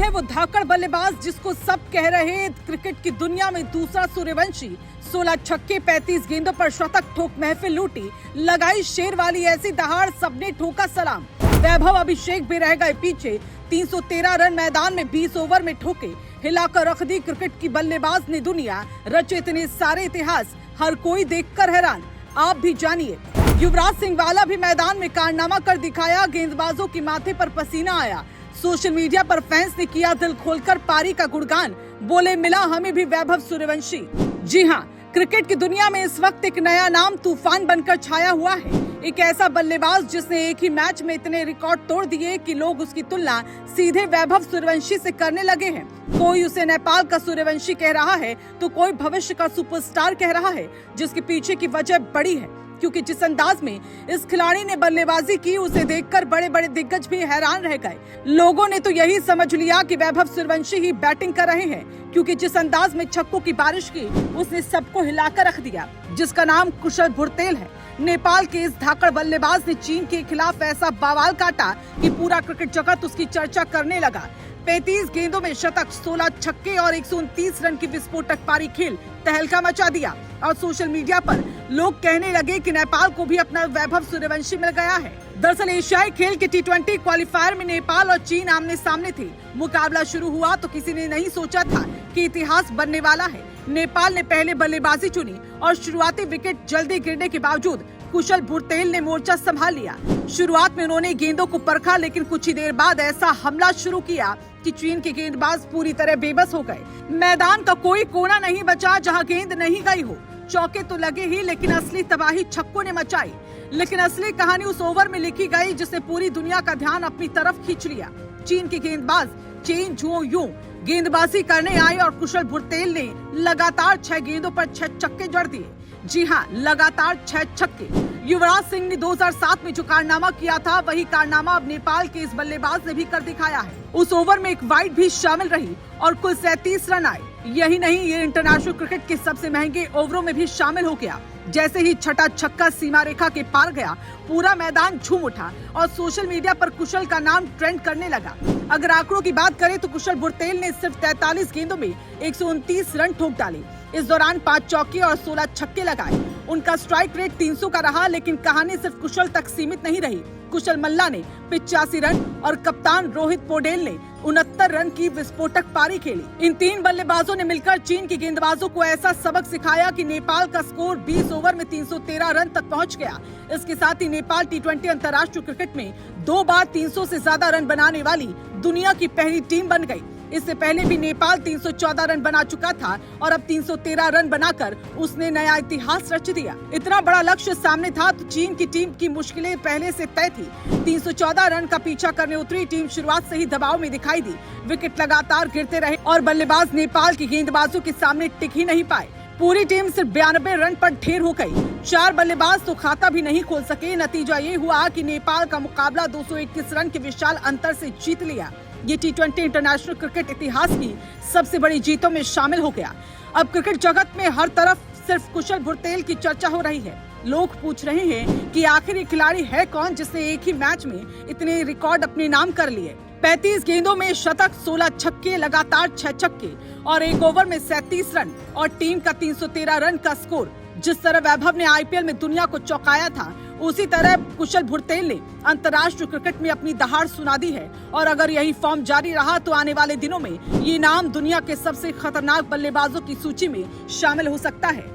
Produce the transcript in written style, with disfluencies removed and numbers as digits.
है वो धाकड़ बल्लेबाज जिसको सब कह रहे क्रिकेट की दुनिया में दूसरा सूर्यवंशी। 16 छक्के 35 गेंदों पर शतक ठोक महफिल लूटी, लगाई शेर वाली ऐसी दहाड़, सबने ठोका सलाम। वैभव अभिषेक भी रह गए पीछे, 313 रन मैदान में 20 ओवर में ठोके, हिलाकर रख दी क्रिकेट की बल्लेबाज ने दुनिया। रचे इतने सारे इतिहास, हर कोई देखकर हैरान। आप भी जानिए। युवराज सिंह वाला भी मैदान में कारनामा कर दिखाया, गेंदबाजों के माथे पर पसीना आया। सोशल मीडिया पर फैंस ने किया दिल खोलकर पारी का गुणगान, बोले मिला हमें भी वैभव सूर्यवंशी। जी हाँ, क्रिकेट की दुनिया में इस वक्त एक नया नाम तूफान बनकर छाया हुआ है। एक ऐसा बल्लेबाज जिसने एक ही मैच में इतने रिकॉर्ड तोड़ दिए कि लोग उसकी तुलना सीधे वैभव सूर्यवंशी से करने लगे हैं। कोई उसे नेपाल का सूर्यवंशी कह रहा है तो कोई भविष्य का सुपरस्टार कह रहा है, जिसके पीछे की वजह बड़ी है, क्योंकि जिस अंदाज में इस खिलाड़ी ने बल्लेबाजी की उसे देखकर बड़े बड़े दिग्गज भी हैरान रह गए। लोगों ने तो यही समझ लिया कि वैभव सूर्यवंशी ही बैटिंग कर रहे हैं, क्योंकि जिस अंदाज में छक्कों की बारिश की उसने सबको हिलाकर रख दिया। जिसका नाम कुशल भुरतेल है। नेपाल के इस धाकड़ बल्लेबाज ने चीन के खिलाफ ऐसा बवाल काटा कि पूरा क्रिकेट जगत उसकी चर्चा करने लगा। 35 गेंदों में शतक, 16 छक्के और 129 रन की विस्फोटक पारी खेल तहलका मचा दिया और सोशल मीडिया पर लोग कहने लगे कि नेपाल को भी अपना वैभव सूर्यवंशी मिल गया है। दरअसल एशियाई खेल के T20 क्वालिफायर में नेपाल और चीन आमने सामने थे। मुकाबला शुरू हुआ तो किसी ने नहीं सोचा था कि इतिहास बनने वाला है। नेपाल ने पहले बल्लेबाजी चुनी और शुरुआती विकेट जल्दी गिरने के बावजूद कुशल भुरतेल ने मोर्चा संभाल लिया। शुरुआत में उन्होंने गेंदों को परखा, लेकिन कुछ ही देर बाद ऐसा हमला शुरू किया कि चीन के गेंदबाज पूरी तरह बेबस हो गए। मैदान का कोई कोना नहीं बचा जहां गेंद नहीं गई हो। चौके तो लगे ही, लेकिन असली तबाही छक्कों ने मचाई। लेकिन असली कहानी उस ओवर में लिखी गई जिसने पूरी दुनिया का ध्यान अपनी तरफ खींच लिया। चीन के गेंदबाज चेन झुओ यूं गेंदबाजी करने आए और कुशल भुरतेल ने लगातार 6 गेंदों पर 6 छक्के जड़ दिए। जी हाँ, लगातार 6 छक्के। युवराज सिंह ने 2007 में जो कारनामा किया था, वही कारनामा अब नेपाल के इस बल्लेबाज ने भी कर दिखाया है। उस ओवर में एक वाइड भी शामिल रही और कुल 37 रन आए। यही नहीं, ये इंटरनेशनल क्रिकेट के सबसे महंगे ओवरों में भी शामिल हो गया। जैसे ही छठा छक्का सीमा रेखा के पार गया, पूरा मैदान झूम उठा और सोशल मीडिया पर कुशल का नाम ट्रेंड करने लगा। अगर आंकड़ों की बात करें तो कुशल भुरतेल ने सिर्फ 43 गेंदों में 129 रन ठोक डाले। इस दौरान 5 चौके और 16 छक्के लगाए। उनका स्ट्राइक रेट 300 का रहा, लेकिन कहानी सिर्फ कुशल तक सीमित नहीं रही। कुशल मल्ला ने 85 रन और कप्तान रोहित पोडेल ने 69 रन की विस्फोटक पारी खेली। इन 3 बल्लेबाजों ने मिलकर चीन के गेंदबाजों को ऐसा सबक सिखाया कि नेपाल का स्कोर 20 ओवर में 313 रन तक पहुंच गया। इसके साथ ही नेपाल T20 अंतर्राष्ट्रीय क्रिकेट में 2 बार 300 से ज्यादा रन बनाने वाली दुनिया की पहली टीम बन गई। इससे पहले भी नेपाल 314 रन बना चुका था और अब 313 रन बनाकर उसने नया इतिहास रच दिया। इतना बड़ा लक्ष्य सामने था तो चीन की टीम की मुश्किलें पहले से तय थी। 314 रन का पीछा करने उतरी टीम शुरुआत से ही दबाव में दिखाई दी। विकेट लगातार गिरते रहे और बल्लेबाज नेपाल के गेंदबाजों के सामने टिक ही नहीं पाए। पूरी टीम सिर्फ 92 रन पर ढेर हो गई। 4 बल्लेबाज तो खाता भी नहीं खोल सके। नतीजा ये हुआ कि नेपाल का मुकाबला 221 रन के विशाल अंतर से जीत लिया। ये T20 इंटरनेशनल क्रिकेट इतिहास की सबसे बड़ी जीतों में शामिल हो गया। अब क्रिकेट जगत में हर तरफ सिर्फ कुशल भुरतेल की चर्चा हो रही है। लोग पूछ रहे हैं कि आखिर ये खिलाड़ी है कौन जिसने एक ही मैच में इतने रिकॉर्ड अपने नाम कर लिए। 35 गेंदों में शतक, 16 छक्के, लगातार 6 छक्के और 1 ओवर में 37 रन और टीम का 313 रन का स्कोर। जिस तरह वैभव ने IPL में दुनिया को चौंकाया था, उसी तरह कुशल भुरतेल ने अंतर्राष्ट्रीय क्रिकेट में अपनी दहाड़ सुना दी है। और अगर यही फॉर्म जारी रहा तो आने वाले दिनों में ये नाम दुनिया के सबसे खतरनाक बल्लेबाजों की सूची में शामिल हो सकता है।